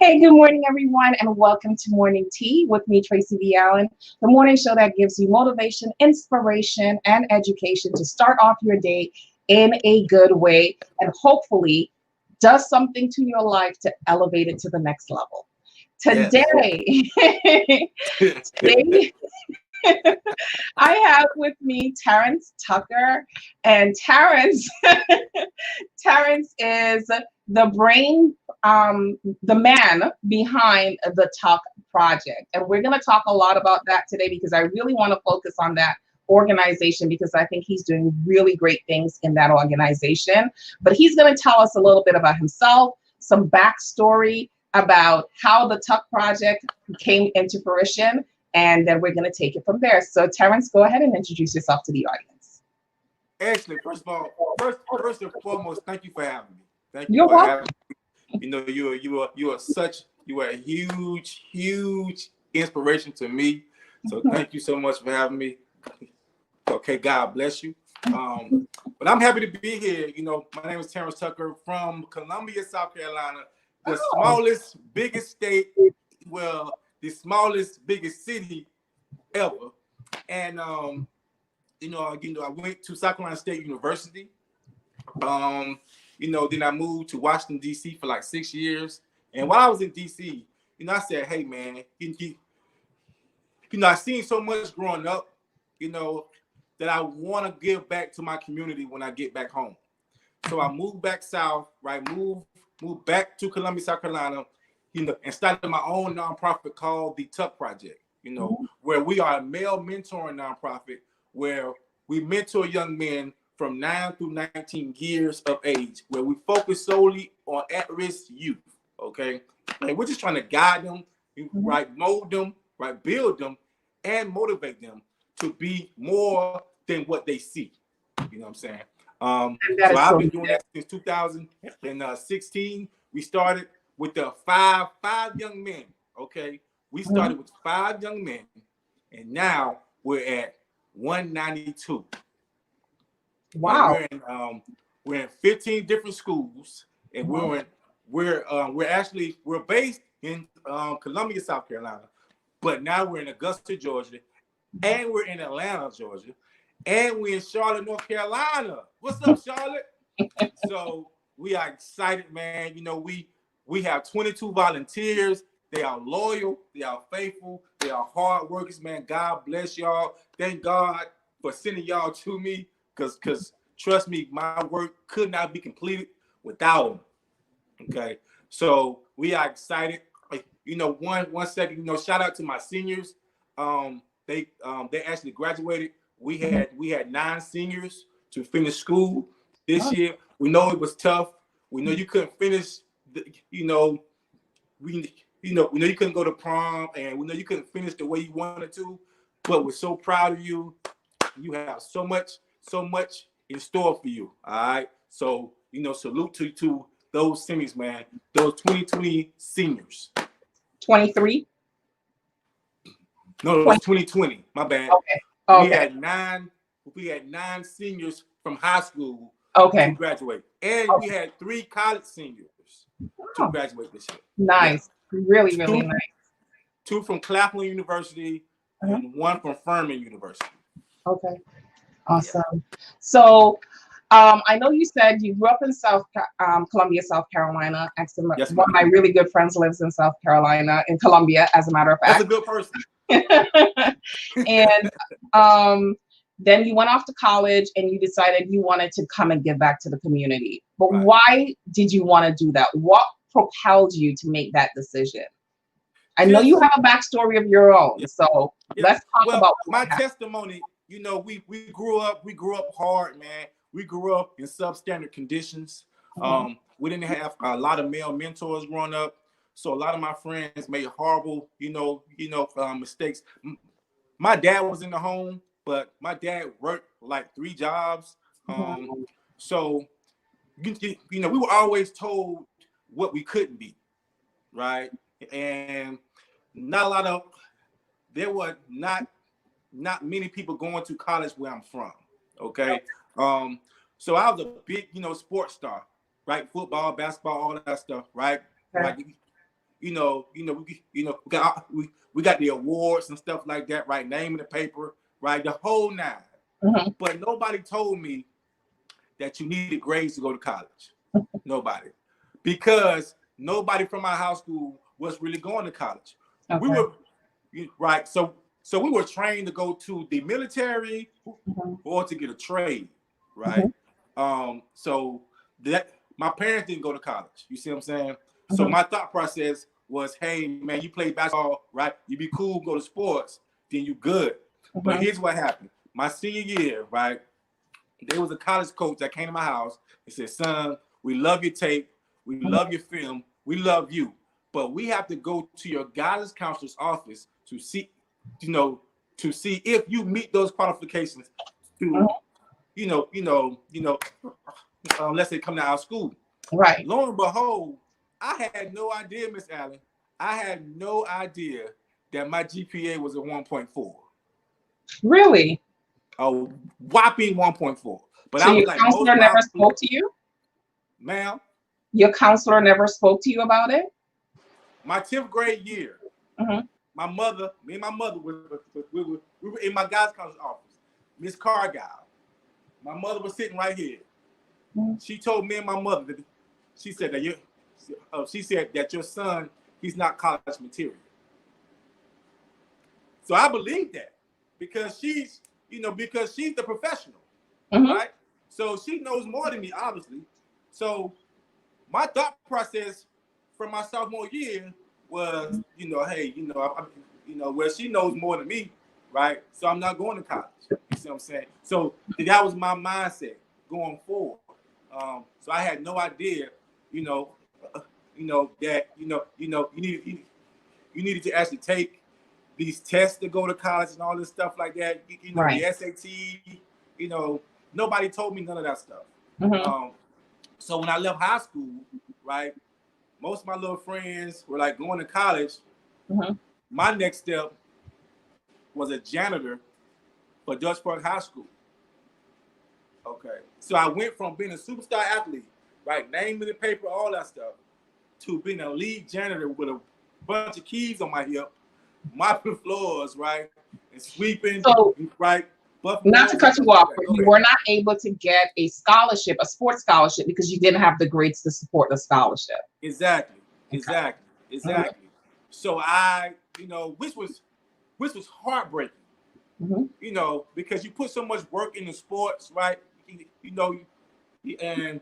Hey, good morning, everyone, and welcome to Morning Tea with me, Tracy V. the morning show that gives you motivation, inspiration, and education to start off your day in a good way and hopefully does something to your life to elevate it to the next level. Yes. Today, today I have with me Terrance Tucker, and Terrance is the brain, the man behind the Tuck project, and we're going to talk a lot about that today because I really want to focus on that organization because I think he's doing really great things in that organization. But he's going to tell us a little bit about himself, some backstory about how the Tuck project came into fruition, and then we're going to take it from there. So Terrance, go ahead and introduce yourself to the audience. Actually, first of all, first and foremost, thank you for having me. Thank you You're for welcome. having me. You know, you are a huge inspiration to me. So thank you so much for having me. Okay, God bless you. But I'm happy to be here. You know, my name is Terrance Tucker from Columbia, South Carolina, the smallest, biggest state, well, the smallest, biggest city ever. And I went to South Carolina State University. Then I moved to Washington, D.C. for like 6 years. And while I was in D.C., I said, hey, man, I seen so much growing up, that I want to give back to my community when I get back home. So I moved back south, right? Moved back to Columbia, South Carolina, and started my own nonprofit called the Tuck Project, where we are a male mentoring nonprofit where we mentor young men from 9 through 19 years of age, where we focus solely on at-risk youth, okay? Like we're just trying to guide them, right, mold them, right, build them, and motivate them to be more than what they see. You know what I'm saying? So I've been doing that since 2016. We started with the five young men, okay? We started with 5 young men, and now we're at 192. Wow. We're in 15 different schools, and we're based in Columbia, South Carolina, but now we're in Augusta, Georgia, and we're in Atlanta, Georgia, and we're in Charlotte, North Carolina. What's up, Charlotte? So we are excited, man. We have 22 volunteers. They are loyal. They are faithful. They are hard workers, man. God bless y'all. Thank God for sending y'all to me. Because trust me, my work could not be completed without them. Okay, so we are excited. One second. Shout out to my seniors. They actually graduated. We had 9 seniors to finish school this year. We know it was tough. We know you couldn't finish. We know you couldn't go to prom, and we know you couldn't finish the way you wanted to. But we're so proud of you. You have so much in store for you. All right. So, salute to those seniors, man. Those 2020 seniors. 23? No, it was 2020. My bad. Okay. We had 9 seniors from high school to graduate. And we had 3 college seniors to graduate this year. Nice. Yeah. Really nice. 2 from Claflin University and 1 from Furman University. Okay. Awesome. Yeah. So I know you said you grew up in Columbia, South Carolina. Actually, one of my really good friends lives in South Carolina, in Columbia, as a matter of fact. That's a good person. And then you went off to college and you decided you wanted to come and give back to the community. But why did you want to do that? What propelled you to make that decision? I know you have a backstory of your own, so let's talk about my testimony. We grew up hard, man. We grew up in substandard conditions. We didn't have a lot of male mentors growing up, so a lot of my friends made horrible, mistakes. My dad was in the home, but my dad worked like 3 jobs. So we were always told what we couldn't be, right? And there were not many people going to college where I'm from. Okay. So I was a big, sports star, right? Football, basketball, all that stuff, right? Like, we got the awards and stuff like that, right? Name in the paper, right? The whole nine. Mm-hmm. But nobody told me that you needed grades to go to college. Nobody. Because nobody from our high school was really going to college. Okay. We were, right? So we were trained to go to the military or to get a trade, right? So that my parents didn't go to college. You see what I'm saying? So my thought process was, hey, man, you play basketball, right? You be cool, go to sports, then you good. But here's what happened. My senior year, right? There was a college coach that came to my house and said, son, we love your tape. We love your film. We love you. But we have to go to your guidance counselor's office to see, to see if you meet those qualifications to, unless they come to our school. Right. Lo and behold, I had no idea, Miss Allen. I had no idea that my GPA was a 1.4. Really? A whopping 1.4. But so I was your like, counselor never spoke to you? Ma'am? Your counselor never spoke to you about it? My 10th grade year, my mother, me and my mother, we were in my guidance counselor's office. Miss Cargile, my mother was sitting right here. She told me and my mother that she said that your son, he's not college material. So I believe that because she's the professional, right? So she knows more than me, obviously. So my thought process from my sophomore year was, well, she knows more than me, right? So I'm not going to college. You see what I'm saying? So that was my mindset going forward. So I had no idea, that you needed to actually take these tests to go to college and all this stuff like that. Right. The SAT. Nobody told me none of that stuff. So when I left high school, right, most of my little friends were like going to college. My next step was a janitor for Dutch Park High School. Okay. So I went from being a superstar athlete, right, name in the paper, all that stuff, to being a lead janitor with a bunch of keys on my hip, mopping floors, right, and sweeping, right. Not to cut you off, but you were not able to get a scholarship, a sports scholarship, because you didn't have the grades to support the scholarship. Exactly. So I, which was heartbreaking, because you put so much work into sports, right? And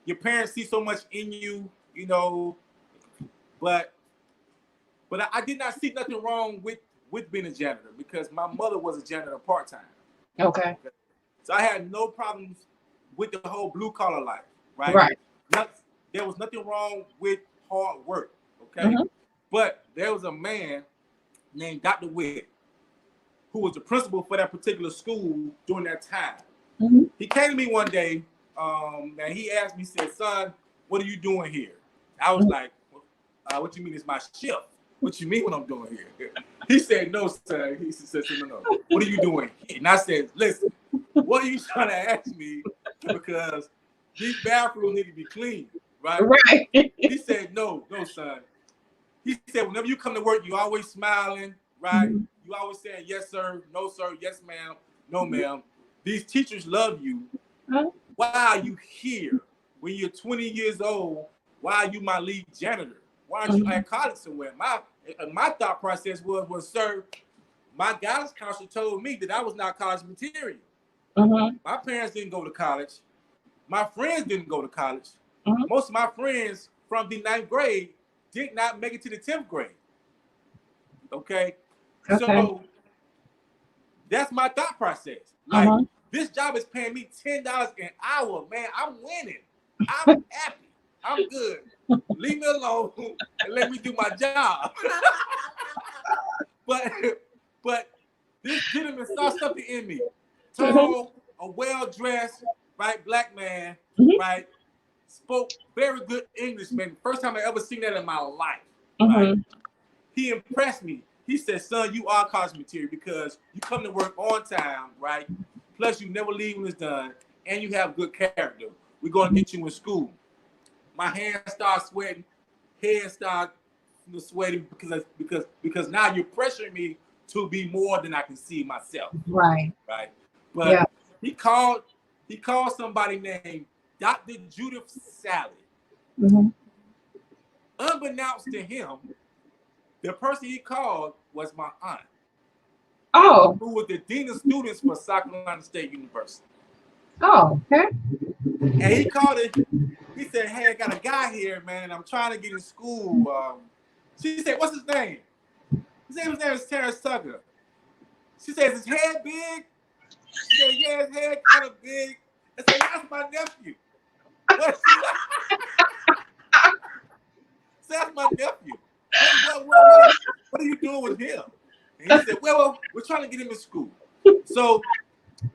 your parents see so much in you, but I did not see nothing wrong with being a janitor because my mother was a janitor part-time. Okay. So I had no problems with the whole blue collar life, right? Right. There was nothing wrong with hard work, okay? But there was a man named Dr. Witt who was the principal for that particular school during that time. He came to me one day, and he asked me, said, son, what are you doing here? I was like, what you mean it's my shift? What you mean what I'm doing here? He said, no, sir. He said, no. What are you doing here? And I said, listen, what are you trying to ask me? Because these bathrooms need to be clean, right? Right. He said, no, son. He said, whenever you come to work, you always smiling, right? You always saying, yes, sir, no, sir, yes, ma'am, no, ma'am. These teachers love you. Why are you here when you're 20 years old? Why are you my lead janitor? Why aren't you at college somewhere? My thought process was, sir, my guidance counselor told me that I was not college material. My parents didn't go to college. My friends didn't go to college. Most of my friends from the 9th grade did not make it to the 10th grade. Okay? So that's my thought process. Like, this job is paying me $10 an hour, man. I'm winning. I'm happy. I'm good. Leave me alone and let me do my job. but this gentleman saw something in me. Tall, a well-dressed, right, black man, right, spoke very good English, man. First time I ever seen that in my life. Right? He impressed me. He said, son, you are college material because you come to work on time, right? Plus, you never leave when it's done, and you have good character. We're going to get you in school. My hands start sweating, head start sweating because now you're pressuring me to be more than I can see myself. Right. Right. But he called somebody named Dr. Judith Sally. Mm-hmm. Unbeknownst to him, the person he called was my aunt. Oh. Who was the dean of students for South Carolina State University. Oh, okay. And he called it. He said, "Hey, I got a guy here, man. I'm trying to get in school." She said, "What's his name?" His name is Terrance Tucker. She said, "Is his head big?" She said, "Yeah, his head kind of big." I said, "That's my nephew." That's my nephew. What are you doing with him? And he said, well, we're trying to get him in school. So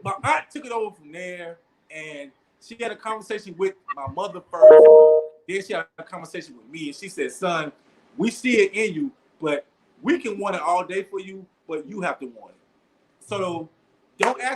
my aunt took it over from there, and she had a conversation with my mother first. Then she had a conversation with me, and she said, "Son, we see it in you, but we can want it all day for you, but you have to want it. So don't ask